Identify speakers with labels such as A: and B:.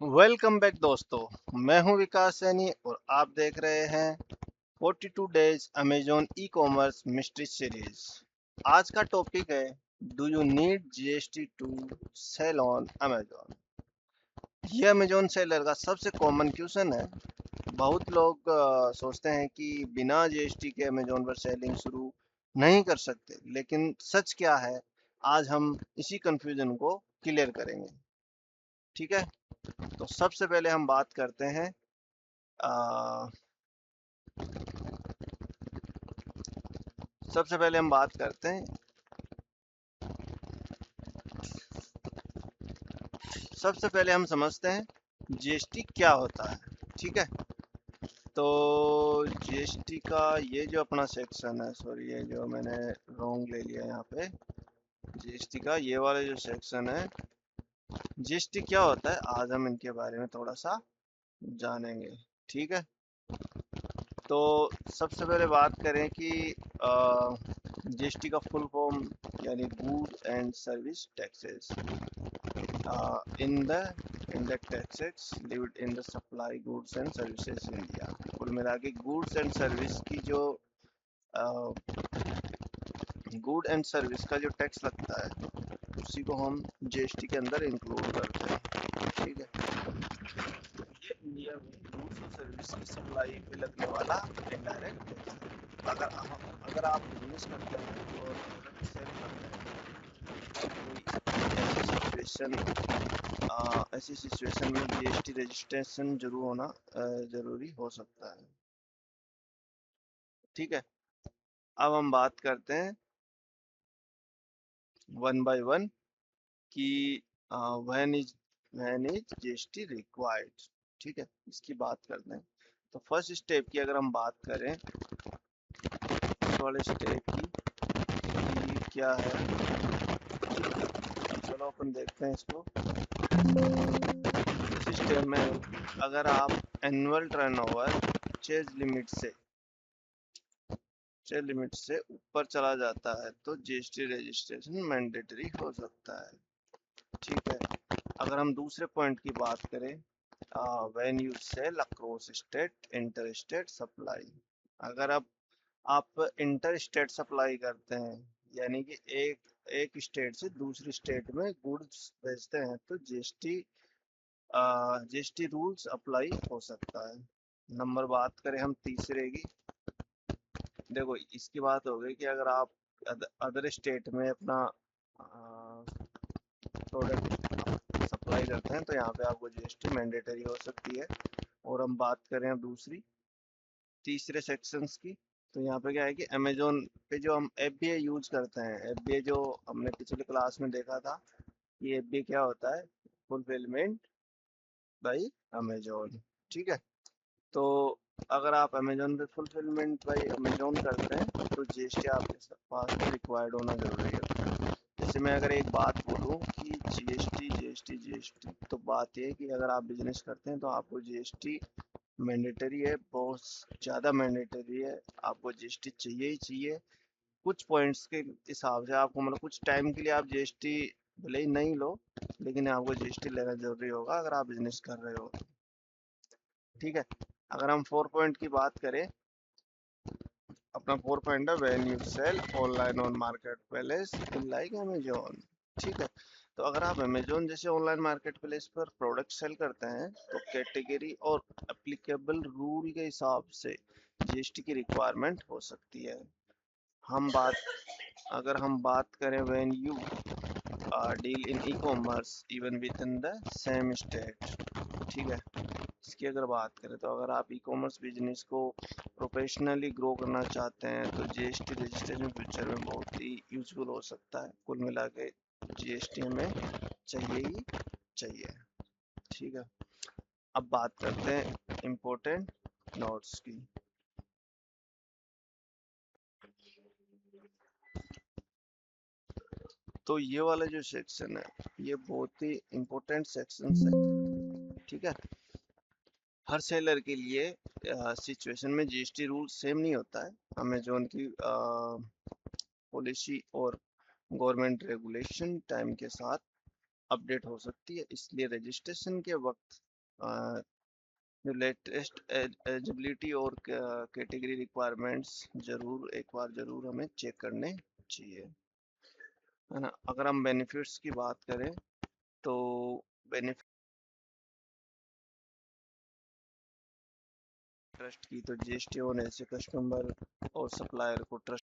A: Welcome back दोस्तों। मैं हूं विकास सैनी और आप देख रहे हैं 42 days Amazon e commerce mystery series. आज का टॉपिक है, do you need GST to sell on Amazon. ये अमेजोन सेलर का सबसे कॉमन क्वेश्चन है। बहुत लोग सोचते हैं कि बिना जीएसटी के अमेजोन पर सेलिंग शुरू नहीं कर सकते, लेकिन सच क्या है, आज हम इसी कंफ्यूजन को क्लियर करेंगे। ठीक है, तो सबसे पहले हम बात करते हैं अ, सबसे पहले हम बात करते हैं सबसे पहले हम समझते हैं जीएसटी क्या होता है। ठीक है, तो जीएसटी का ये जो अपना सेक्शन है, सॉरी ये जो मैंने रॉन्ग ले लिया यहाँ पे, जीएसटी का ये वाला जो सेक्शन है, जीएसटी क्या होता है, आज हम इनके बारे में थोड़ा सा जानेंगे। ठीक है, तो सबसे पहले बात करें कि जीएसटी का फुल फॉर्म यानी good and service taxes in the taxes lived in the supply goods and services in India। कुल मिला के गुड्स एंड सर्विस की जो गुड एंड सर्विस का जो टैक्स लगता है, उसी को हम जीएसटी के अंदर इंक्लूड करते हैं। ठीक है, ये इंडिया में गुड्स और सर्विस की सप्लाई पे लगने वाला इनडायरेक्ट टैक्स। अगर आप बिजनेस करते हैं और प्रोडक्ट सेल करते हैं, कोई ऐसी सिचुएशन में जीएसटी रजिस्ट्रेशन जरूर होना जरूरी हो सकता है। ठीक है, अब हम बात करते हैं वन बाय वन कि व्हेन इज जीएसटी रिक्वायर्ड। ठीक है, इसकी बात करते हैं। तो फर्स्ट स्टेप की अगर हम बात करें, इस वाले स्टेप की कि क्या है, चलो अपन देखते हैं इसको। इस स्टेप में अगर आप एनुअल टर्नओवर चेज लिमिट से ऊपर चला जाता है तो जीएसटी रजिस्ट्रेशन मैंडेटरी हो सकता है। ठीक है, अगर हम दूसरे पॉइंट की बात करें, when you sell across state inter state supply, अगर अब आप इंटर स्टेट सप्लाई करते हैं, यानी कि एक एक स्टेट से दूसरी स्टेट में गुड्स भेजते हैं, तो जीएसटी रूल्स अप्लाई हो सकता है। नंबर बात करें हम तीसरे की, देखो इसकी बात हो गई कि अगर आप अदर स्टेट में अपना प्रोडक्ट सप्लाई करते हैं तो यहाँ पे आपको जीएसटी मैंडेटरी हो सकती है। और हम बात करें अब तीसरे सेक्शंस की, तो यहाँ पे क्या है कि अमेजोन पे जो हम एफबीए यूज करते हैं, एफबीए जो हमने पिछले क्लास में देखा था, ये एफबीए क्या होता है, फुलफिलमेंट बाय अमेजोन। ठीक है, तो अगर आप अमेजोन पे फुलफिलमेंट बाय अमेजोन करते हैं तो जीएसटी आपके पास रिक्वायर्ड होना जरूरी है। जैसे मैं अगर एक बात बोलूँ कि जीएसटी जीएसटी जीएसटी, तो बात ये है कि अगर आप बिजनेस करते हैं तो आपको जीएसटी मैंडेटरी है, बहुत ज़्यादा मैंडेटरी है, आपको जीएसटी चाहिए ही चाहिए। कुछ पॉइंट्स के हिसाब से आपको, मतलब कुछ टाइम के लिए आप जीएसटी भले ही नहीं लो, लेकिन आपको जीएसटी लेना जरूरी होगा अगर आप बिजनेस कर रहे हो। ठीक है, अगर हम 4 पॉइंट की बात करें, अपना 4 पॉइंट है when you sell online on market place in like Amazon. ठीक है, तो अगर आप अमेजोन जैसे ऑनलाइन मार्केट प्लेस पर प्रोडक्ट सेल करते हैं तो कैटेगरी और एप्लीकेबल रूल के हिसाब से जीएसटी की रिक्वायरमेंट हो सकती है। हम बात अगर हम बात करें when you deal in e commerce even with in the same state. ठीक है, इसकी अगर बात करें तो अगर आप ई कॉमर्स बिजनेस को प्रोफेशनली ग्रो करना चाहते हैं तो जीएसटी रजिस्ट्रेशन फ्यूचर में बहुत ही यूजफुल हो सकता है। कुल मिला के जीएसटी हमें चाहिए ही चाहिए। ठीक है, अब बात करते हैं इम्पोर्टेंट नोट्स की। तो ये वाला जो सेक्शन है, ये बहुत ही इम्पोर्टेंट सेक्शन है। ठीक है, हर सेलर के लिए सिचुएशन में जीएसटी रूल सेम नहीं होता है। अमेजोन की पॉलिसी और गवर्नमेंट रेगुलेशन टाइम के साथ अपडेट हो सकती है, इसलिए रजिस्ट्रेशन के वक्त जो लेटेस्ट एलिजिबिलिटी और कैटेगरी रिक्वायरमेंट्स जरूर एक बार जरूर हमें चेक करने चाहिए, है ना। अगर हम बेनिफिट्स की बात करें तो बेनिफिट ट्रस्ट की, तो जीएसटी होने से कस्टमर और सप्लायर को ट्रस्ट